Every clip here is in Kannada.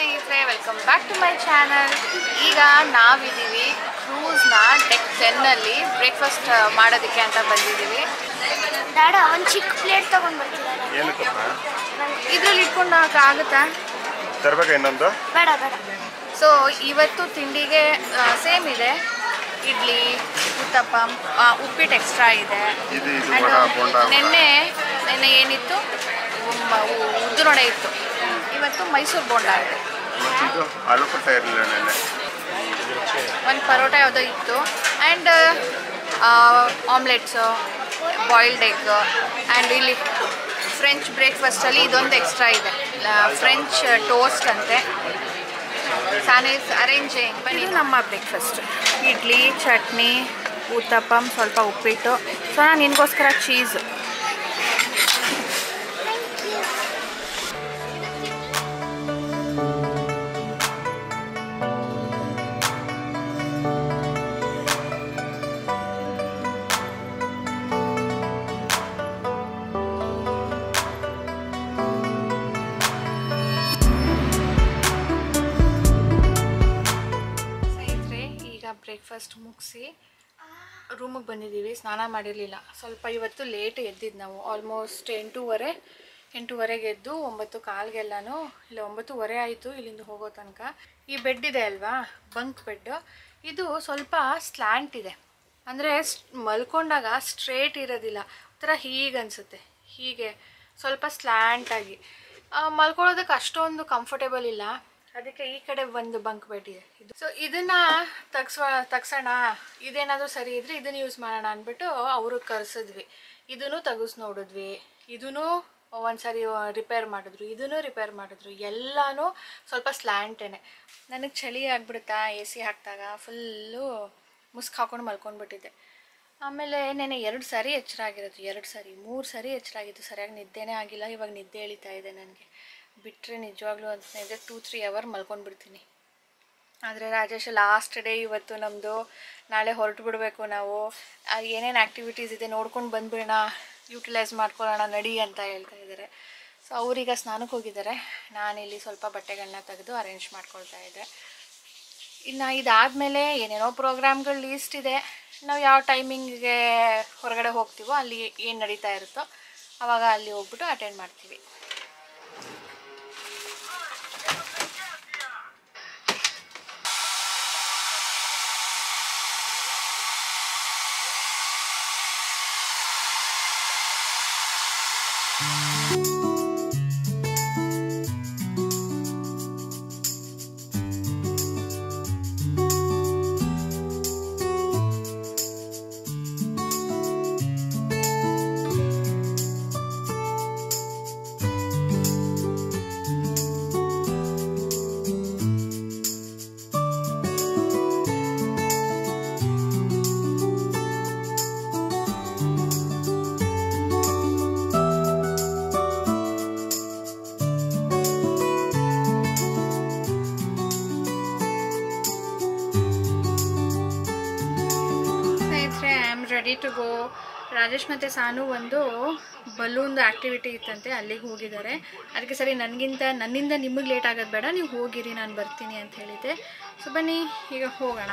ಸ್ನೇಹಿತರೆ, welcome back to my channel. ಈಗ ನಾವಿದ್ದೀವಿ ಕ್ರೂಸ್ನ ಡೆಕ್ 10ನಲ್ಲಿ ಬ್ರೇಕ್ಫಾಸ್ಟ್ ಮಾಡೋದಕ್ಕೆ ಅಂತ ಬಂದಿದ್ದೀವಿ. ಡ್ಯಾಡ ಒಂದು ಚಿಕ್ಕ ಪ್ಲೇಟ್ ತಗೊಂಡು ಬರ್ತಿದ್ದಾರೆ. ಇದ್ರಲ್ಲಿ ಇಟ್ಕೊಂಡು ಆಗುತ್ತಾ? ತರಬೇಕಾ ಇನ್ನೊಂದು? ಬೇಡ ಬೇಡ. ಸೊ ಇವತ್ತು ತಿಂಡಿಗೆ ಸೇಮ್ ಇದೆ, ಇಡ್ಲಿ, ಉತ್ತಪ್ಪ, ಉಪ್ಪಿಟ್ಟು ಎಕ್ಸ್ಟ್ರಾ ಇದೆ. ನೆನ್ನೆ ಏನಿತ್ತು, ಉದ್ದುನೊಡೆ ಇತ್ತು. ಇವತ್ತು ಮೈಸೂರು ಬೋಂಡ ಇದೆ. ಆಲೂ ಪರೋಟ ಇರಲಿಲ್ಲ ನೆನ್ನೆ. ಒಂದು ಪರೋಟ ಯಾವುದೋ ಇತ್ತು ಆ್ಯಂಡ್ ಆಮ್ಲೆಟ್ಸು, ಬಾಯ್ಲ್ಡ್ ಎಗ್ ಆ್ಯಂಡ್ ಇಲ್ಲಿ ಫ್ರೆಂಚ್ ಬ್ರೇಕ್ಫಾಸ್ಟಲ್ಲಿ ಇದೊಂದು ಎಕ್ಸ್ಟ್ರಾ ಇದೆ, ಫ್ರೆಂಚ್ ಟೋಸ್ಟ್ ಅಂತೆ. ಸಾನೇಸ್ ಅರೇಂಜಿಂಗ್. ಇದು ನಮ್ಮ ಬ್ರೇಕ್ಫಾಸ್ಟ್: ಇಡ್ಲಿ, ಚಟ್ನಿ, ಉತ್ತಪ್ಪಂ, ಸ್ವಲ್ಪ ಉಪ್ಪಿಟ್ಟು. ಸೊ ನಾನು ನಿನಗೋಸ್ಕರ ಚೀಸು. ಬ್ರೇಕ್ಫಾಸ್ಟ್ ಮುಗಿಸಿ ರೂಮಿಗೆ ಬಂದಿದ್ದೀವಿ. ಸ್ನಾನ ಮಾಡಿರಲಿಲ್ಲ, ಸ್ವಲ್ಪ ಇವತ್ತು ಲೇಟ್ ಎದ್ದಿದ್ದು ನಾವು. ಆಲ್ಮೋಸ್ಟ್ 8:30ಗೆ ಎದ್ದು 9:15ಗೆಲ್ಲನೂ ಇಲ್ಲ 9:15 ಆಯಿತು ಇಲ್ಲಿಂದ ಹೋಗೋ ತನಕ. ಈ ಬೆಡ್ ಇದೆ ಅಲ್ವಾ, ಬಂಕ್ ಬೆಡ್, ಇದು ಸ್ವಲ್ಪ ಸ್ಲ್ಯಾಂಟ್ ಇದೆ. ಅಂದರೆ ಮಲ್ಕೊಂಡಾಗ ಸ್ಟ್ರೇಟ್ ಇರೋದಿಲ್ಲ, ಒಂಥರ ಹೀಗೆ ಅನಿಸುತ್ತೆ, ಹೀಗೆ ಸ್ವಲ್ಪ ಸ್ಲ್ಯಾಂಟಾಗಿ ಮಲ್ಕೊಳ್ಳೋದಕ್ಕೆ ಅಷ್ಟೊಂದು ಕಂಫರ್ಟೇಬಲ್ ಇಲ್ಲ. ಅದಕ್ಕೆ ಈ ಕಡೆ ಒಂದು ಬಂಕ್ ಬೆಡ್ ಇದೆ ಇದು. ಸೊ ಇದನ್ನು ತಗ್ಸೋಣ, ಇದೇನಾದರೂ ಸರಿ ಇದ್ದರೆ ಇದನ್ನು ಯೂಸ್ ಮಾಡೋಣ ಅಂದ್ಬಿಟ್ಟು ಅವ್ರಿಗೆ ಕರೆಸಿದ್ವಿ. ಇದನ್ನು ತೆಗೆಸಿ ನೋಡಿದ್ವಿ, ಇದನ್ನು ಒಂದು ಸಾರಿ ರಿಪೇರ್ ಮಾಡಿದ್ರು, ಇದನ್ನು ರಿಪೇರ್ ಮಾಡಿದ್ರು. ಎಲ್ಲನೂ ಸ್ವಲ್ಪ ಸ್ಲ್ಯಾಂಟೇನೆ. ನನಗೆ ಚಳಿ ಆಗಿಬಿಡುತ್ತಾ ಎ ಸಿ ಹಾಕಿದಾಗ, ಫುಲ್ಲು ಮುಸ್ಕ್ ಹಾಕೊಂಡು ಮಲ್ಕೊಂಡ್ಬಿಟ್ಟಿದ್ದೆ. ಆಮೇಲೆ ನೆನೆ 2 ಸಾರಿ ಎಚ್ಚರ ಆಗಿರೋದು, 2 ಸಾರಿ 3 ಸಾರಿ ಎಚ್ಚರ ಆಗಿತ್ತು. ಸರಿಯಾಗಿ ನಿದ್ದೆನೇ ಆಗಿಲ್ಲ. ಇವಾಗ ನಿದ್ದೆ ಎಳಿತಾ ಇದೆ ನನಗೆ. ಬಿಟ್ಟರೆ ನಿಜವಾಗ್ಲೂ ಅಂತ ಇದೆ 2-3 ಅವರ್ ಮಲ್ಕೊಂಡ್ಬಿಡ್ತೀನಿ. ಆದರೆ ರಾಜೇಶ್ ಲಾಸ್ಟ್ ಡೇ ಇವತ್ತು ನಮ್ಮದು. ನಾಳೆ ಹೊರಟು ಬಿಡಬೇಕು ನಾವು. ಏನೇನು ಆ್ಯಕ್ಟಿವಿಟೀಸ್ ಇದೆ ನೋಡ್ಕೊಂಡು ಬಂದುಬಿಡೋಣ, ಯೂಟಿಲೈಸ್ ಮಾಡ್ಕೊಳ್ಳೋಣ ನಡಿ ಅಂತ ಹೇಳ್ತಾ ಇದ್ದಾರೆ. ಸೊ ಅವರೀಗ ಸ್ನಾನಕ್ಕೆ ಹೋಗಿದ್ದಾರೆ. ನಾನಿಲ್ಲಿ ಸ್ವಲ್ಪ ಬಟ್ಟೆಗಳನ್ನ ತೆಗೆದು ಅರೇಂಜ್ ಮಾಡ್ಕೊಳ್ತಾ ಇದ್ದೆ. ಇನ್ನು ಇದಾದಮೇಲೆ ಏನೇನೋ ಪ್ರೋಗ್ರಾಮ್ಗಳು ಲೀಸ್ಟ್ ಇದೆ. ನಾವು ಯಾವ ಟೈಮಿಂಗಿಗೆ ಹೊರಗಡೆ ಹೋಗ್ತೀವೋ ಅಲ್ಲಿ ಏನು ನಡೀತಾ ಇರುತ್ತೋ ಆವಾಗ ಅಲ್ಲಿ ಹೋಗ್ಬಿಟ್ಟು ಅಟೆಂಡ್ ಮಾಡ್ತೀವಿ. Ready to go. ರಾಜೇಶ್ ಮತ್ತು ಸಾನು ಒಂದು ಬಲೂನ್ದು ಆ್ಯಕ್ಟಿವಿಟಿ ಇತ್ತಂತೆ, ಅಲ್ಲಿಗೆ ಹೋಗಿದ್ದಾರೆ. ಅದಕ್ಕೆ ಸರಿ ನನ್ನಿಂದ ನಿಮಗೆ ಲೇಟ್ ಆಗೋದು ಬೇಡ, ನೀವು ಹೋಗಿರಿ, ನಾನು ಬರ್ತೀನಿ ಅಂತ ಹೇಳಿದ್ದೆ. ಸೊ ಬನ್ನಿ ಈಗ ಹೋಗೋಣ.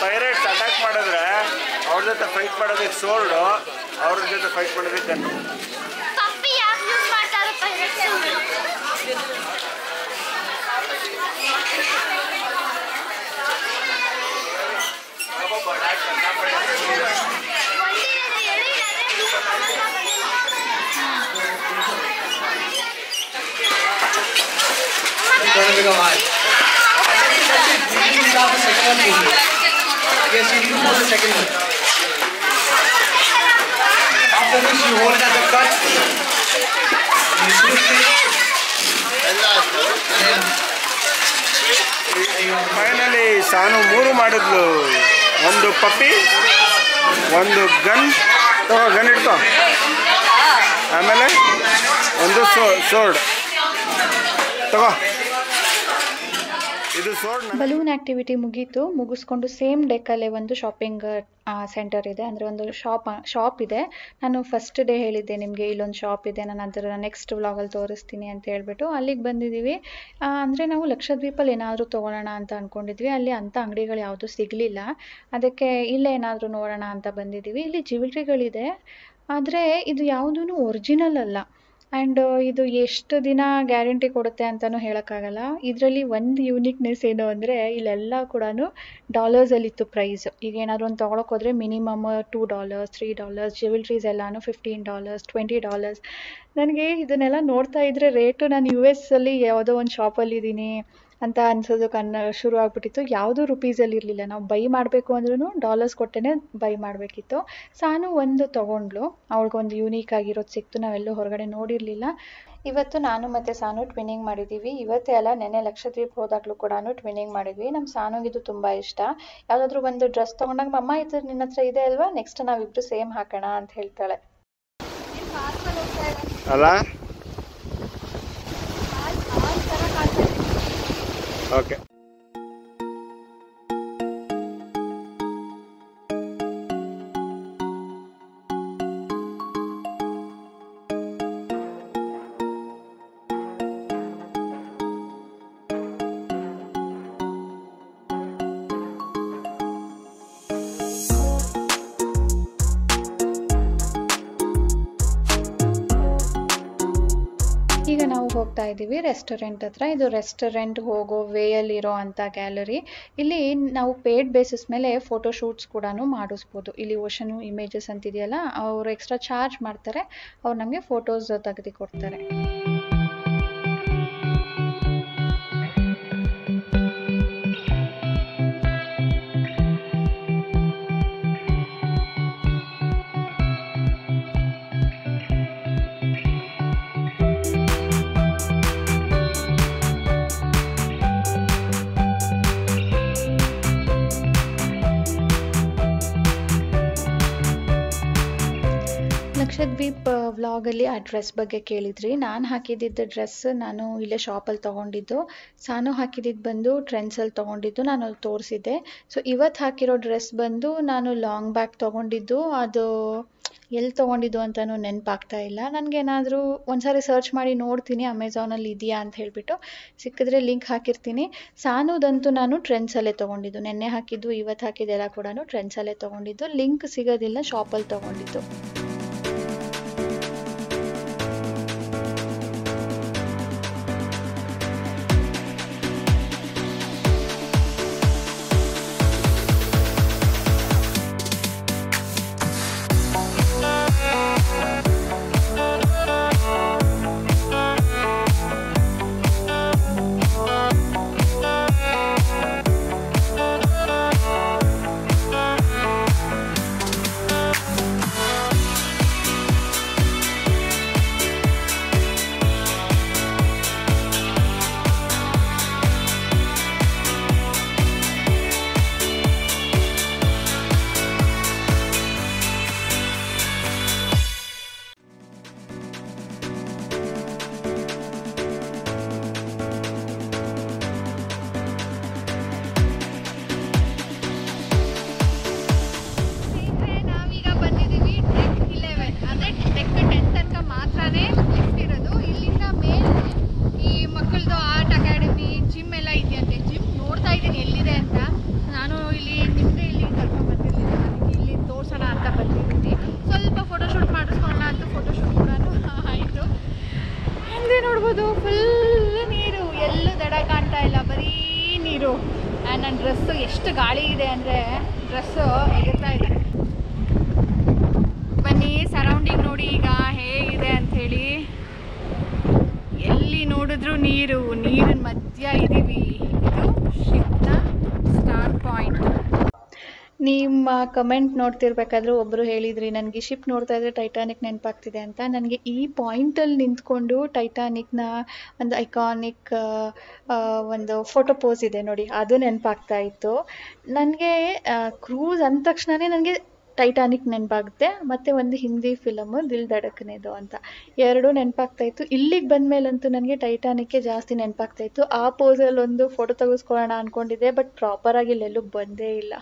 ಪೈರೇಟ್ಸ್ ಅಟ್ಯಾಕ್ ಮಾಡಿದ್ರೆ ಅವ್ರ ಜೊತೆ ಫೈಟ್ ಮಾಡೋದಕ್ಕೆ ಸೋಲ್ಡು, ಅವ್ರ ಜೊತೆ ಫೈಟ್ ಮಾಡೋದಕ್ಕೆ gun. Yes, you need to hold the second one. After this, you hold it as a cut. You switch it. Finally Sanu 3 ಮಾಡಿದ್ಲು. ಒಂದು ಪಪ್ಪಿ, ಒಂದು ಗನ್ ತಗೋ, ಗನ್ ಇಟ್ಕೋ, ಆಮೇಲೆ ಒಂದು ಸೋರ್ಡ್ ತಗೋ. ಇದು ಸೋರ್ಡ್. ಬಲೂನ್ ಆ್ಯಕ್ಟಿವಿಟಿ ಮುಗಿಸ್ಕೊಂಡು ಸೇಮ್ ಡೆಕ್ಕಲ್ಲೇ ಒಂದು ಶಾಪಿಂಗ್ ಸೆಂಟರ್ ಇದೆ, ಅಂದರೆ ಒಂದು ಶಾಪ್ ಇದೆ. ನಾನು ಫಸ್ಟ್ ಡೇ ಹೇಳಿದ್ದೆ ನಿಮಗೆ ಇಲ್ಲೊಂದು ಶಾಪ್ ಇದೆ, ನಾನು ಅದರ ನೆಕ್ಸ್ಟ್ ವ್ಲಾಗಲ್ಲಿ ತೋರಿಸ್ತೀನಿ ಅಂತ ಹೇಳ್ಬಿಟ್ಟು ಅಲ್ಲಿಗೆ ಬಂದಿದ್ದೀವಿ. ಅಂದರೆ ನಾವು ಲಕ್ಷದ್ವೀಪಲ್ಲಿ ಏನಾದರೂ ತೊಗೊಳ್ಳೋಣ ಅಂತ ಅಂದ್ಕೊಂಡಿದ್ವಿ. ಅಲ್ಲಿ ಅಂಥ ಅಂಗಡಿಗಳು ಯಾವುದೂ ಸಿಗಲಿಲ್ಲ, ಅದಕ್ಕೆ ಇಲ್ಲೇ ಏನಾದರೂ ನೋಡೋಣ ಅಂತ ಬಂದಿದ್ದೀವಿ. ಇಲ್ಲಿ ಜ್ಯುವೆಲ್ರಿಗಳಿದೆ, ಆದರೆ ಇದು ಯಾವುದೂ ಒರಿಜಿನಲ್ ಅಲ್ಲ. ಆ್ಯಂಡ್ ಇದು ಎಷ್ಟು ದಿನ ಗ್ಯಾರಂಟಿ ಕೊಡುತ್ತೆ ಅಂತಲೂ ಹೇಳೋಕ್ಕಾಗಲ್ಲ. ಇದರಲ್ಲಿ ಒಂದು ಯೂನಿಕ್ನೆಸ್ ಏನು ಅಂದರೆ ಇಲ್ಲೆಲ್ಲ ಕೂಡ ಡಾಲರ್ಸಲ್ಲಿತ್ತು ಪ್ರೈಸ್. ಈಗ ಏನಾದರೂ ಒಂದು ತೊಗೊಳಕ್ಕೆ ಹೋದರೆ ಮಿನಿಮಮ್ $2, $3, ಜ್ಯುವೆಲ್ರೀಸ್ ಎಲ್ಲನೂ $15, $20. ನನಗೆ ಇದನ್ನೆಲ್ಲ ನೋಡ್ತಾ ಇದ್ದರೆ ರೇಟು ನಾನು US ಅಲ್ಲಿ ಯಾವುದೋ ಒಂದು ಶಾಪಲ್ಲಿದ್ದೀನಿ ಅಂತ ಅನ್ಸೋದಕ್ಕೆ ಶುರು ಆಗ್ಬಿಟ್ಟಿತ್ತು. ಯಾವುದೂ ರುಪೀಸಲ್ಲಿ ಇರಲಿಲ್ಲ. ನಾವು ಬೈ ಮಾಡಬೇಕು ಅಂದ್ರೂ ಡಾಲರ್ಸ್ ಕೊಟ್ಟೇ ಬೈ ಮಾಡಬೇಕಿತ್ತು. ಸಾನು ಒಂದು ತೊಗೊಂಡ್ಲು, ಅವಳಿಗೊಂದು ಯೂನಿಕ್ ಆಗಿರೋದು ಸಿಕ್ತು, ನಾವೆಲ್ಲೂ ಹೊರಗಡೆ ನೋಡಿರಲಿಲ್ಲ. ಇವತ್ತು ನಾನು ಮತ್ತು ಸಾನು ಟ್ವಿನ್ನಿಂಗ್ ಮಾಡಿದ್ದೀವಿ. ಇವತ್ತೇ ಅಲ್ಲ, ನೆನ್ನೆ ಲಕ್ಷದ್ವೀಪ ಹೋದಾಗಲೂ ಕೂಡ ಟ್ವಿನ್ನಿಂಗ್ ಮಾಡಿದ್ವಿ. ನಮ್ಮ ಸಾನುಗಿದು ತುಂಬ ಇಷ್ಟ. ಯಾವುದಾದ್ರೂ ಒಂದು ಡ್ರೆಸ್ ತೊಗೊಂಡಾಗ ಮಮ್ಮ ಇದು ನಿನ್ನ ಹತ್ರ ಇದೆ ಅಲ್ವಾ, ನೆಕ್ಸ್ಟ್ ನಾವಿಬ್ಬರು ಸೇಮ್ ಹಾಕೋಣ ಅಂತ ಹೇಳ್ತಾಳೆ. ಅಲ್ಲ ಓಕೆ. ಈಗ ನಾವು ಹೋಗ್ತಾ ಇದ್ದೀವಿ ರೆಸ್ಟೋರೆಂಟ್ ಹತ್ರ. ಇದು ರೆಸ್ಟೋರೆಂಟ್ ಹೋಗೋ ವೇಯಲ್ಲಿರೋ ಅಂಥ ಗ್ಯಾಲರಿ. ಇಲ್ಲಿ ನಾವು ಪೇಡ್ ಬೇಸಿಸ್ ಮೇಲೆ ಫೋಟೋ ಶೂಟ್ಸ್ ಕೂಡ ಮಾಡಿಸ್ಬೋದು. ಇಲ್ಲಿ ಓಷನ್ ಇಮೇಜಸ್ ಅಂತಿದೆಯಲ್ಲ, ಅವರು ಎಕ್ಸ್ಟ್ರಾ ಚಾರ್ಜ್ ಮಾಡ್ತಾರೆ, ಅವ್ರು ನಮಗೆ ಫೋಟೋಸ್ ತೆಗೆದು ಕೊಡ್ತಾರೆ. ಲಕ್ಷದ್ವೀಪ್ ವ್ಲಾಗಲ್ಲಿ ಆ ಡ್ರೆಸ್ ಬಗ್ಗೆ ಕೇಳಿದ್ರಿ. ನಾನು ಹಾಕಿದ್ದಿದ್ದ ಡ್ರೆಸ್ ನಾನು ಇಲ್ಲೇ ಶಾಪಲ್ಲಿ ತೊಗೊಂಡಿದ್ದು. ಸಾನು ಹಾಕಿದ್ದಿದ್ದು ಬಂದು ಟ್ರೆಂಡ್ಸಲ್ಲಿ ತೊಗೊಂಡಿದ್ದು, ನಾನು ತೋರಿಸಿದ್ದೆ. ಸೊ ಇವತ್ತು ಹಾಕಿರೋ ಡ್ರೆಸ್ ಬಂದು ನಾನು ಲಾಂಗ್ ಬ್ಯಾಕ್ ತೊಗೊಂಡಿದ್ದು. ಅದು ಎಲ್ಲಿ ತೊಗೊಂಡಿದ್ದು ಅಂತಲೂ ನೆನಪಾಗ್ತಾ ಇಲ್ಲ. ನನಗೇನಾದರೂ ಒಂದ್ಸಾರಿ ಸರ್ಚ್ ಮಾಡಿ ನೋಡ್ತೀನಿ ಅಮೆಝಾನಲ್ಲಿ ಇದೆಯಾ ಅಂತ ಹೇಳಿಬಿಟ್ಟು, ಸಿಕ್ಕಿದ್ರೆ ಲಿಂಕ್ ಹಾಕಿರ್ತೀನಿ. ಸಾನುದಂತೂ ನಾನು ಟ್ರೆಂಡ್ಸಲ್ಲೇ ತೊಗೊಂಡಿದ್ದು. ನೆನ್ನೆ ಹಾಕಿದ್ದು ಇವತ್ತು ಹಾಕಿದ್ದೆಲ್ಲ ಕೂಡ ಟ್ರೆಂಡ್ಸಲ್ಲೇ ತೊಗೊಂಡಿದ್ದು. ಲಿಂಕ್ ಸಿಗೋದಿಲ್ಲ, ಶಾಪಲ್ಲಿ ತೊಗೊಂಡಿದ್ದು. ನೋಡ್ಬೋದು ಫುಲ್ ನೀರು, ಎಲ್ಲೂ ದಡ ಕಾಣ್ತಾ ಇಲ್ಲ, ಬರೀ ನೀರು. ಆ್ಯಂಡ್ ನನ್ನ ಡ್ರೆಸ್ಸು ಎಷ್ಟು ಗಾಳಿ ಇದೆ ಅಂದರೆ ಡ್ರೆಸ್ಸು ಎಗರ್ತಾ ಇದೆ. ಬನ್ನಿ ಸರೌಂಡಿಂಗ್ ನೋಡಿ ಈಗ ಹೇಗಿದೆ ಅಂಥೇಳಿ. ಎಲ್ಲಿ ನೋಡಿದ್ರು ನೀರು, ನೀರಿನ ಮಧ್ಯ ಇದ್ದೀವಿ. ಇದು ಶಿಪ್ನ ಸ್ಟಾರ್ಟ್ ಪಾಯಿಂಟ್. ನಿಮ್ಮ ಕಮೆಂಟ್ ನೋಡ್ತಿರ್ಬೇಕಾದ್ರೆ ಒಬ್ಬರು ಹೇಳಿದ್ರಿ ನನಗೆ ಶಿಪ್ ನೋಡ್ತಾ ಇದ್ರೆ ಟೈಟಾನಿಕ್ ನೆನಪಾಗ್ತಿದೆ ಅಂತ. ನನಗೆ ಈ ಪಾಯಿಂಟಲ್ಲಿ ನಿಂತ್ಕೊಂಡು ಟೈಟಾನಿಕ್ನ ಒಂದು ಐಕಾನಿಕ್ ಒಂದು ಫೋಟೋ ಪೋಸ್ ಇದೆ ನೋಡಿ, ಅದು ನೆನಪಾಗ್ತಾ ಇತ್ತು ನನಗೆ. ಕ್ರೂಸ್ ಅಂದ ತಕ್ಷಣವೇ ನನಗೆ ಟೈಟಾನಿಕ್ ನೆನಪಾಗುತ್ತೆ, ಮತ್ತು ಒಂದು ಹಿಂದಿ ಫಿಲಮು ದಿಲ್ ಧಡಕನೆದು ಅಂತ, ಎರಡೂ ನೆನಪಾಗ್ತಾಯಿತ್ತು. ಇಲ್ಲಿಗೆ ಬಂದಮೇಲಂತೂ ನನಗೆ ಟೈಟಾನಿಕ್ಕೆ ಜಾಸ್ತಿ ನೆನಪಾಗ್ತಾಯಿತ್ತು. ಆ ಪೋಸಲ್ಲಿ ಒಂದು ಫೋಟೋ ತೆಗೆಸ್ಕೊಳ್ಳೋಣ ಅಂದ್ಕೊಂಡಿದ್ದೆ, ಬಟ್ ಪ್ರಾಪರಾಗಿ ಇಲ್ಲೆಲ್ಲೂ ಬಂದೇ ಇಲ್ಲ.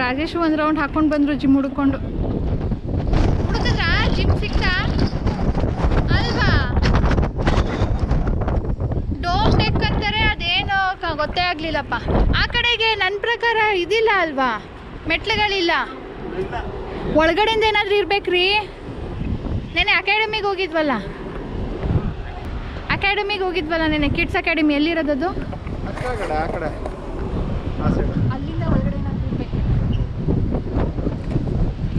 ರಾಜೇಶ್ ಒಂದು ರೌಂಡ್ ಹಾಕೊಂಡು ಬಂದರು ಜಿಮ್ ಹುಡ್ಕೊಂಡು. ಹುಡುಕಿದ್ರಾ ಜಿಮ್ ಸಿಕ್ತಾ ಅಲ್ವಾ? ಡೋಮ್ ಟೆಕ್ ಅಂತಾರೆ, ಅದೇನೋ ಗೊತ್ತೇ ಆಗಲಿಲ್ಲಪ್ಪ. ಆ ಕಡೆಗೆ ನನ್ನ ಪ್ರಕಾರ ಇದಿಲ್ಲ ಅಲ್ವಾ, ಮೆಟ್ಲುಗಳಿಲ್ಲ. ಒಳಗಡೆಯಿಂದ ಏನಾದರೂ ಇರ್ಬೇಕ್ರಿ. ನೆನೆ ಅಕಾಡೆಮಿಗೆ ಹೋಗಿದ್ವಲ್ಲ ನೆನೆ, ಕಿಡ್ಸ್ ಅಕಾಡೆಮಿ ಎಲ್ಲಿರೋದದು? ಅಲ್ಲಿಂದ ಒಳಗಡೆ ಏನಾದರೂ ಇರ್ಬೇಕು.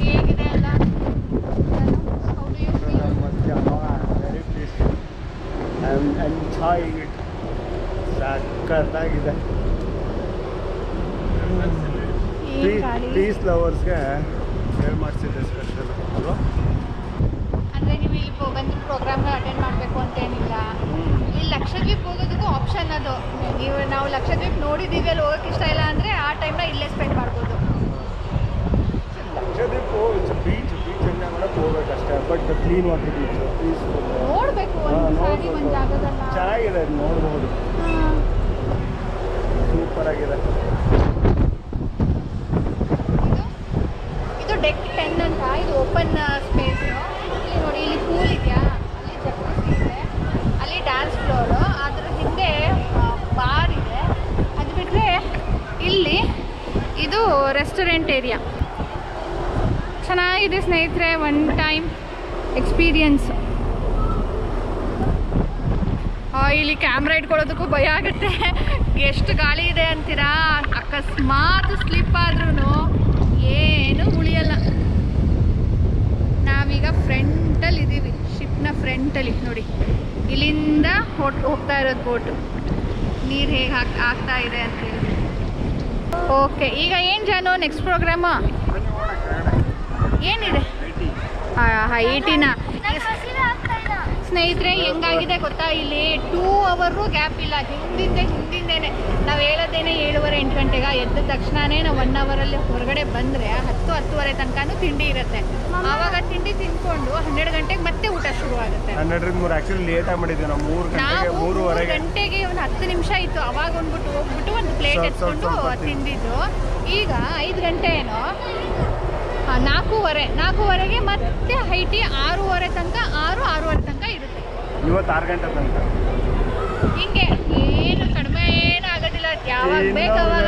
ಹೇಗಿದೆ ಅಲ್ಲ? How do you feel? ಸಕ್ಕತ್ತಾಗಿದೆ. ಪೀಸ್ ಲವರ್ಸ್ಗೆ ಹೇಳಿ ಮಾಡಿಸಿದ್ದೆ ಸ್ಪೆಷಲ್ ಅಲ್ವಾ? ಅಂದರೆ ನೀವು ಇಲ್ಲಿ ಬಂದು ಪ್ರೋಗ್ರಾಮ್ನ ಅಟೆಂಡ್ ಮಾಡಬೇಕು ಅಂತೇನಿಲ್ಲ. ಇಲ್ಲಿ ಲಕ್ಷದ್ವೀಪ್ ಹೋಗೋದಕ್ಕೂ ಆಪ್ಷನ್ ಅದು. ನಾವು ಲಕ್ಷದ್ವೀಪ್ ನೋಡಿದ್ದೀವಿ, ಅಲ್ಲಿ ಹೋಗೋಕೆ ಇಷ್ಟ ಇಲ್ಲ ಅಂದರೆ ಆ ಟೈಮ್ನ ಇಲ್ಲೇ ಸ್ಪೆಂಡ್ ಮಾಡ್ಬೋದು. ಲಕ್ಷದ್ವೀಪ್ ಬೀಚ್ ಎಂಜಾಯ್ ಮಾಡೋಕೆ ಹೋಗ್ಬೇಕಷ್ಟೇ, but clean water beach peaceful ನೋಡಬೇಕು ಒಂದು ಸಾರಿ ಒಂದು ಜಾಗದಲ್ಲ. ಚೆನ್ನಾಗಿದೆ, ಅದು ನೋಡ್ಬೋದು. ಸೂಪರ್ ಆಗಿದೆ. ಇದು ಡೆಕ್ 10 ಅಂತ, ಇದು ಓಪನ್ ಸ್ಪೇಸು. ಇಲ್ಲಿ ನೋಡಿ, ಇಲ್ಲಿ ಪೂಲ್ ಇದೆಯಾ, ಅಲ್ಲಿ ಜಕ್ಕೂಸಿ ಇದೆ, ಅಲ್ಲಿ ಡ್ಯಾನ್ಸ್ ಫ್ಲೋರು, ಅದ್ರ ಹಿಂದೆ ಬಾರ್ ಇದೆ. ಅದು ಬಿಟ್ಟರೆ ಇಲ್ಲಿ ಇದು ರೆಸ್ಟೋರೆಂಟ್ ಏರಿಯಾ. ಚೆನ್ನಾಗಿದೆ ಸ್ನೇಹಿತರೆ, ಒನ್ ಟೈಮ್ ಎಕ್ಸ್ಪೀರಿಯನ್ಸ್. ಇಲ್ಲಿ ಕ್ಯಾಮ್ರಾ ಇಟ್ಕೊಳ್ಳೋದಕ್ಕೂ ಭಯ ಆಗುತ್ತೆ, ಎಷ್ಟು ಗಾಳಿ ಇದೆ ಅಂತೀರಾ. ಅಕಸ್ಮಾತ್ ಸ್ಲಿಪ್ ಆದ್ರೂ ಏನು ಉಳಿಯಲ್ಲ. ನಾವೀಗ ಫ್ರಂಟಲ್ಲಿ ಇದ್ದೀವಿ, ಶಿಪ್ನ ಫ್ರಂಟಲ್ಲಿ ನೋಡಿ. ಇಲ್ಲಿಂದ ಹೋಗ್ತಾ ಇರೋದು ಬೋಟು, ನೀರು ಹೇಗೆ ಆಗ್ತಾ ಇದೆ ಅಂತ ಹೇಳಿ. ಓಕೆ, ಈಗ ಏನು ಜಾನು ನೆಕ್ಸ್ಟ್ ಪ್ರೋಗ್ರಾಮು ಏನಿದೆ? ಹೈಟಿನ ಸ್ನೇಹಿತರೆ ಹೆಂಗಾಗಿದೆ ಗೊತ್ತಾ, ಇಲ್ಲಿ 2 ಅವರ್ಗೂ ಗ್ಯಾಪ್ ಇಲ್ಲ. ಹಿಂದಿಂದೇನೆ ನಾವು ಹೇಳೋದೇನೆ 7:30-8 ಗಂಟೆಗೆ ಎದ್ದ ತಕ್ಷಣವೇ ನಾವು 1 ಅವರಲ್ಲಿ ಹೊರಗಡೆ ಬಂದರೆ 10-10:30 ತನಕನೂ ತಿಂಡಿ ಇರುತ್ತೆ. ಆವಾಗ ತಿಂಡಿ ತಿಂದ್ಕೊಂಡು 12 ಗಂಟೆಗೆ ಮತ್ತೆ ಊಟ ಶುರು ಆಗುತ್ತೆ. 12:03 ಆ್ಯಕ್ಚುಲಿ ಲೇಟಾಗಿ ಮಾಡಿದ್ವಿ ನಾವು. 3 ಗಂಟೆಗೆ ಒಂದು 10 ನಿಮಿಷ ಇತ್ತು, ಅವಾಗ ಹೋಗ್ಬಿಟ್ಟು ಒಂದು ಪ್ಲೇಟ್ ಎತ್ಕೊಂಡು ತಿಂದಿದ್ದು. ಈಗ 5 ಗಂಟೆ ಏನೋ, 4:15ಗೆ ಮತ್ತೆ ಹೈಟಿ 6:30 ತನಕ, 6-6:30 ತನಕ ಇರುತ್ತೆ. ಇವತ್ತು 6 ಗಂಟೆ ತನಕ ಹಿಂಗೆ ಏನು ಕಡಿಮೆ ಏನು ಆಗೋದಿಲ್ಲ. ಯಾವಾಗ ಬೇಕಾವಾಗ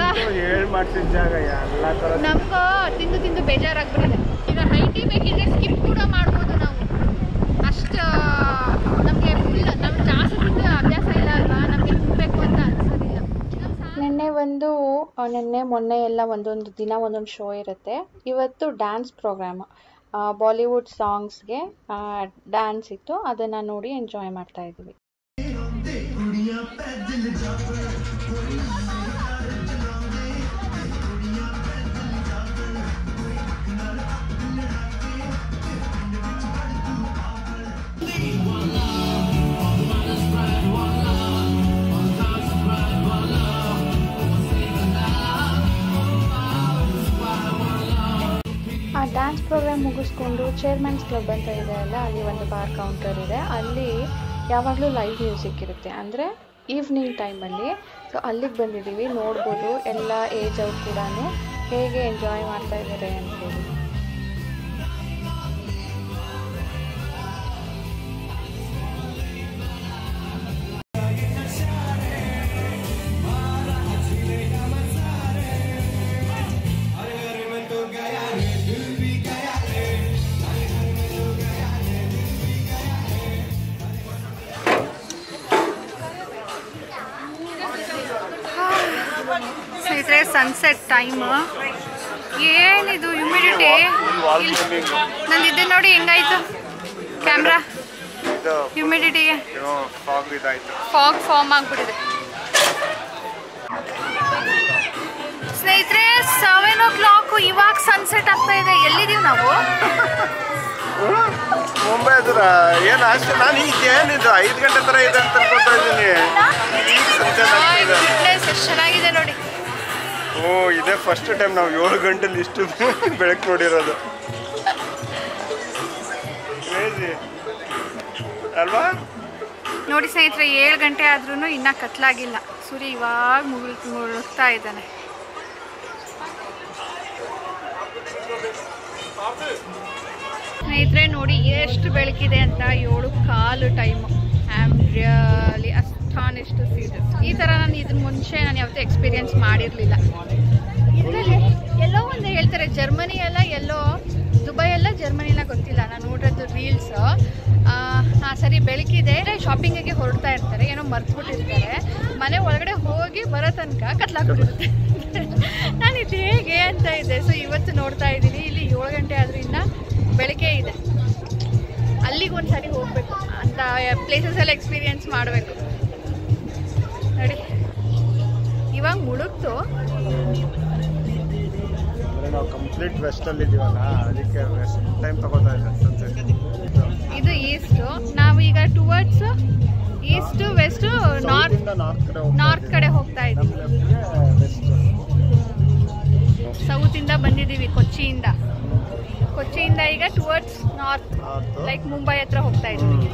ಮಾಡ್ಸಿದ ಜಾಗ ಎಲ್ಲ ಥರ ನಮಗೂ ತಿಂದು ಬೇಜಾರಾಗ್ಬಿಟ್ಟಿದೆ. ಈಗ ಹೈಟಿ ಬೇಕಿದ್ರೆ ಸ್ಕಿಪ್ ಕೂಡ ಮಾಡ್ಬೋದು ನಾವು, ಅಷ್ಟು ನಮಗೆ ಫುಲ್ ನಮ್ಗೆ ಜಾಸ್ತಿ ತಿಂದು ಅಭ್ಯಾಸ ಇಲ್ಲ ಅಲ್ವಾ, ನಮಗೆ ತಿನ್ನಬೇಕು ಅಂತ ಅನಿಸೋದಿಲ್ಲ. ನೆನ್ನೆ ಮೊನ್ನೆ ಎಲ್ಲ ಒಂದೊಂದು ದಿನ ಒಂದೊಂದು ಶೋ ಇರುತ್ತೆ. ಇವತ್ತು ಡ್ಯಾನ್ಸ್ ಪ್ರೋಗ್ರಾಮ್, ಬಾಲಿವುಡ್ ಸಾಂಗ್ಸ್ಗೆ ಡ್ಯಾನ್ಸ್ ಇತ್ತು, ಅದನ್ನು ನೋಡಿ ಎಂಜಾಯ್ ಮಾಡ್ತಾ ಇದ್ವಿ. ಆ ಡ್ಯಾನ್ಸ್ ಪ್ರೋಗ್ರಾಮ್ ಮುಗಿಸ್ಕೊಂಡು ಚೇರ್ಮನ್ಸ್ ಕ್ಲಬ್ ಅಂತ ಇದೆ ಅಲ್ಲ, ಅಲ್ಲಿ ಒಂದು ಬಾರ್ ಕೌಂಟರ್ ಇದೆ. ಅಲ್ಲಿ ಯಾವಾಗಲೂ ಲೈವ್ ಮ್ಯೂಸಿಕ್ ಇರುತ್ತೆ, ಅಂದರೆ ಈವ್ನಿಂಗ್ ಟೈಮಲ್ಲಿ. ಸೊ ಅಲ್ಲಿಗೆ ಬಂದಿದ್ದೀವಿ, ನೋಡ್ಬೋದು ಎಲ್ಲ ಏಜ್ ಅವ್ರು ಕೂಡ ಹೇಗೆ ಎಂಜಾಯ್ ಮಾಡ್ತಾ ಇದ್ದಾರೆ ಅಂತೇಳಿ. ಸ್ನೇಹಿತರೆ ಸನ್ಸೆಟ್ ಟೈಮು. ಏನಿದು ಹ್ಯುಮಿಡಿಟಿ, ನಂದಿದ್ದೆ ನೋಡಿ ಹೆಂಗಾಯ್ತು ಕ್ಯಾಮ್ರಾ ಹ್ಯುಮಿಡಿಟಿಗೆ. ಫಾಗ್ ಫಾರ್ಮ್ ಆಗಿಬಿಟ್ಟಿದೆ ಸ್ನೇಹಿತರೆ. 7 o'clock ಇವಾಗ ಸನ್ಸೆಟ್ ಆಗ್ತಾ ಇದೆ. ಎಲ್ಲಿದ್ದೀವಿ ನಾವು? ಮುಂಬೈ ಹತ್ರ ಏನು ಅಷ್ಟು ನಾನು ಈಗ ಏನಿದು 5 ಗಂಟೆ ಥರ ಇದೆ ಅಂತ ಅನ್ಕೊಳ್ತಾ ಇದ್ದೀನಿ. ಈಗ ಸನ್ಸೆಟ್ ಆಗ್ತಿದೆ. ಎಷ್ಟು ಚೆನ್ನಾಗಿದೆ ನೋಡಿ. ಓ ಇದೇ ಫಸ್ಟ್ ಟೈಮ್ ನಾವು 7 ಗಂಟೆಲಿ ಇಷ್ಟು ಬೆಳಕು ನೋಡಿರೋದು. ಕ್ರೇಜಿ ಅಲ್ವಾ? ನೋಡಿ ಸ್ನೇಹಿತರೆ, 7 ಗಂಟೆ ಆದ್ರೂ ಇನ್ನೂ ಕತ್ಲಾಗಿಲ್ಲ. ಸೂರ್ಯ ಇವಾಗ ಮುಳುಗ್ತಾ ಇದ್ದಾನೆ. ಸ್ನೇಹಿತರೆ ನೋಡಿ ಎಷ್ಟು ಬೆಳಕಿದೆ ಅಂತ. 7:15 time. I am really astonished to see this. ಈ ಥರ ನಾನು ಇದನ್ನ ಮುಂಚೆ ಯಾವತ್ತೂ ಎಕ್ಸ್ಪೀರಿಯನ್ಸ್ ಮಾಡಿರಲಿಲ್ಲ. ಇದರಲ್ಲಿ ಎಲ್ಲೋ ಒಂದು ಹೇಳ್ತಾರೆ ಜರ್ಮನಿ ಎಲ್ಲ, ಎಲ್ಲೋ ದುಬೈ ಎಲ್ಲ, ಜರ್ಮನಿಲ್ಲ ಗೊತ್ತಿಲ್ಲ. ನಾನು ನೋಡಿರೋದು ರೀಲ್ಸ್. ಸರಿ ಬೆಳಕಿದೆ, ಶಾಪಿಂಗಿಗೆ ಹೊರಡ್ತಾ ಇರ್ತಾರೆ, ಏನೋ ಮರ್ತ್ಬಿಟ್ಟಿರ್ತಾರೆ. ಮನೆ ಒಳಗಡೆ ಹೋಗಿ ಬರೋ ತನಕ ಕತ್ಲಾಗ್ಬಿಟ್ಟಿರುತ್ತೆ. ನಾನು ಇದು ಹೇಗೆ ಅಂತ ಇದ್ದೆ. ಸೊ ಇವತ್ತು ನೋಡ್ತಾ ಇದ್ದೀನಿ, ಇಲ್ಲಿ 7 ಗಂಟೆ ಆದರೂ ಇನ್ನೂ ಬೆಳಕೆ ಇದೆ. ಅಲ್ಲಿಗೆ ಒಂದು ಸಾರಿ ಹೋಗಬೇಕು ಅಂತ ಪ್ಲೇಸಸ್ ಎಲ್ಲ ಎಕ್ಸ್ಪೀರಿಯನ್ಸ್ ಮಾಡಬೇಕು. ನೋಡಿ ಇವಾಗ ಮುಳುಗ್ತು. ನಾವು ಕಂಪ್ಲೀಟ್ ವೆಸ್ಟಲ್ಲಿ ಇದ್ದೀವಲ್ಲ, ಅದಕ್ಕೆ ವೆಸ್ಟ್ ಟೈಮ್ ತಗೋತಾ ಇದೆ ಸನ್ಸೆಟ್. ಇದು ಈಸ್ಟು, ನಾವು ಈಗ ಟುವರ್ಡ್ಸ್ ಈಸ್ಟ್ ವೆಸ್ಟ್ ನಾರ್ತ್ ಕಡೆ ಹೋಗ್ತಾ ಇದ್ದೀವಿ. ಸೌತಿಂದ ಬಂದಿದ್ದೀವಿ, ಕೊಚ್ಚಿಯಿಂದ ಈಗ ಟುವರ್ಡ್ಸ್ ನಾರ್ತ್, ಲೈಕ್ ಮುಂಬೈ ಹತ್ರ ಹೋಗ್ತಾ ಇದ್ದೀವಿ.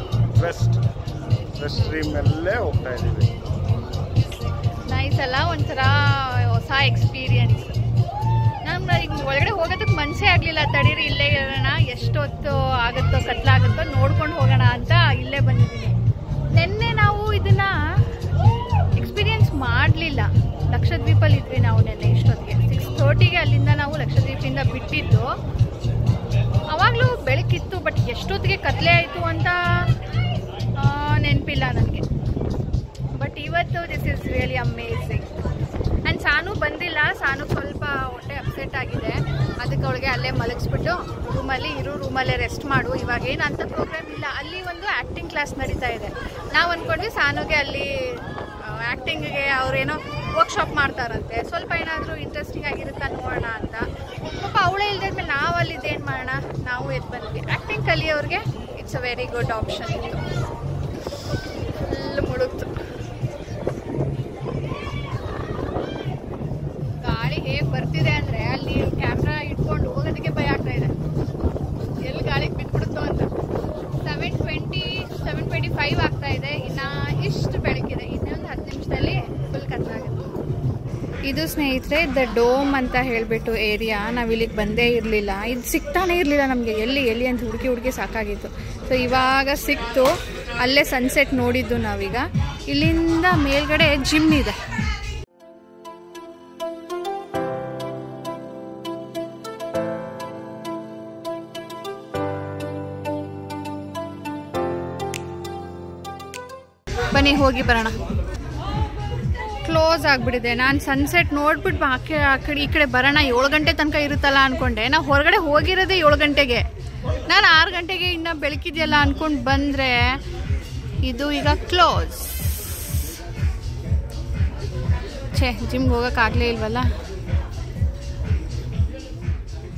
ವೆಸ್ಟ್ ಸ್ಟ್ರೀಮ್ನಲ್ಲೇ ಹೋಗ್ತಾ ಇದ್ದೀವಿ. ನೈಸ್ ಅಲ್ಲ, ಒಂಥರ ಹೊಸ ಎಕ್ಸ್ಪೀರಿಯನ್ಸ್. ನಮ್ಗೆ ಈಗ ಒಳಗಡೆ ಹೋಗೋದಕ್ಕೆ ಮನಸ್ಸೇ ಆಗಲಿಲ್ಲ. ತಡೀರಿ ಇಲ್ಲೇ ಇರೋಣ, ಎಷ್ಟೊತ್ತು ಆಗುತ್ತೋ ಕತ್ಲಾಗುತ್ತೋ ನೋಡ್ಕೊಂಡು ಹೋಗೋಣ ಅಂತ ಇಲ್ಲೇ ಬಂದಿದ್ದೀನಿ. ನಿನ್ನೆ ನಾವು ಇದನ್ನ ಎಕ್ಸ್ಪೀರಿಯನ್ಸ್ ಮಾಡಲಿಲ್ಲ. ಲಕ್ಷದ್ವೀಪಲ್ಲಿ ಇದ್ವಿ ನಾವು ನಿನ್ನೆ ಇಷ್ಟೊತ್ತಿಗೆ. 6:30ಗೆ ಅಲ್ಲಿಂದ ನಾವು ಲಕ್ಷದ್ವೀಪಿಂದ ಬಿಟ್ಟಿದ್ದು. ಅವಾಗಲೂ ಬೆಳಕಿತ್ತು, ಬಟ್ ಎಷ್ಟೊತ್ತಿಗೆ ಕತ್ಲೆ ಆಯಿತು ಅಂತ ನೆನಪಿಲ್ಲ ನನಗೆ. ಬಟ್ ಇವತ್ತು this is really amazing. And Sanu ಬಂದಿಲ್ಲ. ಸಾನು ಸ್ವಲ್ಪ ಹೊಟ್ಟೆ ಅಪ್ಸೆಟ್ ಆಗಿದೆ. ಅದಕ್ಕೆ ಅವಳಿಗೆ ಅಲ್ಲೇ ಮಲಗಿಸ್ಬಿಟ್ಟು ರೂಮಲ್ಲೇ ರೆಸ್ಟ್ ಮಾಡು. ಇವಾಗ ಏನಂತ ಪ್ರೋಗ್ರಾಮ್ ಇಲ್ಲ. ಅಲ್ಲಿ ಒಂದು ಆ್ಯಕ್ಟಿಂಗ್ ಕ್ಲಾಸ್ ನಡೀತಾ ಇದೆ. ನಾವು ಅಂದ್ಕೊಂಡ್ವಿ ಸಾನುಗೆ ಅಲ್ಲಿ ಆ್ಯಕ್ಟಿಂಗಿಗೆ ಅವ್ರೇನೋ ವರ್ಕ್ಶಾಪ್ ಮಾಡ್ತಾರಂತೆ. ಸ್ವಲ್ಪ ಏನಾದರೂ ಇಂಟ್ರೆಸ್ಟಿಂಗ್ ಆಗಿರುತ್ತಾ ನೋಡೋಣ ಅಂತ. ಪಾಪ ಅವಳೇ ಇಲ್ದಿದ್ಮೇಲೆ ನಾವು ಅಲ್ಲಿದ್ದೇನು ಮಾಡೋಣ, ನಾವು ಎದ್ದು ಬಂದ್ವಿ. ಆ್ಯಕ್ಟಿಂಗ್ ಕಲಿಯೋರಿಗೆ it's a very good option ಇತ್ತು. ಫುಲ್ ಮುಳುಗ್ತು. ಗಾಳಿ ಹೇಗೆ ಬರ್ತಿದೆ ಅಂದರೆ ಅಲ್ಲಿ ಕ್ಯಾಮ್ರಾ ಇಟ್ಕೊಂಡು ಹೋಗೋದಕ್ಕೆ ಭಯ ಆಗ್ತಾ ಇದೆ, ಎಲ್ಲಿ ಗಾಳಿಗೆ ಬಿಟ್ಬಿಡುತ್ತೋ ಅಂತ. 7:25 ಆಗ್ತಾ ಇದೆ. ಇನ್ನು ಇಷ್ಟು ಬೆಳಕಿದೆ. ಇನ್ನೊಂದು 10 ನಿಮಿಷದಲ್ಲಿ ಫುಲ್ ಕತ್ಲಾಗುತ್ತೆ. ಇದು ಸ್ನೇಹಿತರೆ ದ ಡೋಮ್ ಅಂತ ಹೇಳಿಬಿಟ್ಟು ಏರಿಯಾ. ನಾವು ಇಲ್ಲಿಗೆ ಬಂದೇ ಇರಲಿಲ್ಲ. ಇದು ಸಿಗ್ತಾನೆ ಇರಲಿಲ್ಲ ನಮಗೆ. ಎಲ್ಲಿ ಅಂತ ಹುಡುಕಿ ಸಾಕಾಗಿತ್ತು. ಸೊ ಇವಾಗ ಸಿಕ್ತು. ಅಲ್ಲೇ ಸನ್ಸೆಟ್ ನೋಡಿದ್ದು ನಾವೀಗ. ಇಲ್ಲಿಂದ ಮೇಲ್ಗಡೆ ಜಿಮ್ ಇದೆ. ಬನ್ನಿ ಹೋಗಿ ಬರೋಣ. ಕ್ಲೋಸ್ ಆಗಿಬಿಟ್ಟಿದೆ. ನಾನು ಸನ್ಸೆಟ್ ನೋಡ್ಬಿಟ್ಟು ಆ ಕಡೆ ಈ ಕಡೆ ಬರೋಣ 7 ಗಂಟೆ ತನಕ ಇರುತ್ತಲ್ಲ ಅಂದ್ಕೊಂಡೆ. ನಾವು ಹೊರಗಡೆ ಹೋಗಿರೋದೇ 7 ಗಂಟೆಗೆ. ನಾನು 6 ಗಂಟೆಗೆ ಇನ್ನೂ ಬೆಳಕಿದೆಯಲ್ಲ ಅಂದ್ಕೊಂಡು ಬಂದರೆ ಇದು ಈಗ ಕ್ಲೋಸ್. ಜಿಮ್ಗೆ ಹೋಗೋಕ್ಕಾಗಲೇ ಇಲ್ವಲ್ಲ.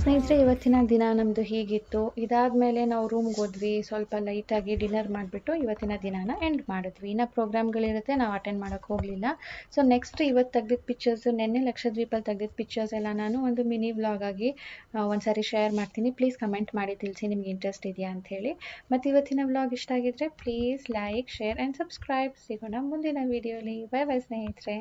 ಸ್ನೇಹಿತರೆ ಇವತ್ತಿನ ದಿನ ನಮ್ಮದು ಹೀಗಿತ್ತು. ಇದಾದಮೇಲೆ ನಾವು ರೂಮ್ಗೆ ಹೋದ್ವಿ. ಸ್ವಲ್ಪ ಲೈಟಾಗಿ ಡಿನ್ನರ್ ಮಾಡಿಬಿಟ್ಟು ಇವತ್ತಿನ ದಿನಾನ ಎಂಡ್ ಮಾಡಿದ್ವಿ. ಇನ್ನು ಪ್ರೋಗ್ರಾಮ್ಗಳಿರುತ್ತೆ, ನಾವು ಅಟೆಂಡ್ ಮಾಡೋಕ್ಕೆ ಹೋಗಲಿಲ್ಲ. ಸೊ ನೆಕ್ಸ್ಟ್ ಇವತ್ತು ತೆಗ್ದಿದ್ದ ಪಿಕ್ಚರ್ಸು, ನೆನ್ನೆ ಲಕ್ಷದ್ವೀಪಲ್ಲಿ ತೆಗ್ದಿದ್ದ ಪಿಕ್ಚರ್ಸ್ ಎಲ್ಲ ನಾನು ಒಂದು ಮಿನಿ ವ್ಲಾಗ್ ಆಗಿ ಒಂದು ಸಾರಿ ಶೇರ್ ಮಾಡ್ತೀನಿ. ಪ್ಲೀಸ್ ಕಮೆಂಟ್ ಮಾಡಿ ತಿಳಿಸಿ ನಿಮ್ಗೆ ಇಂಟ್ರೆಸ್ಟ್ ಇದೆಯಾ ಅಂಥೇಳಿ. ಮತ್ತು ಇವತ್ತಿನ ವ್ಲಾಗ್ ಇಷ್ಟ ಆಗಿದ್ರೆ please like, share and subscribe. ಸಿಗೋಣ ಮುಂದಿನ ವೀಡಿಯೋಲಿ. ಬೈ ಬೈ ಸ್ನೇಹಿತರೆ.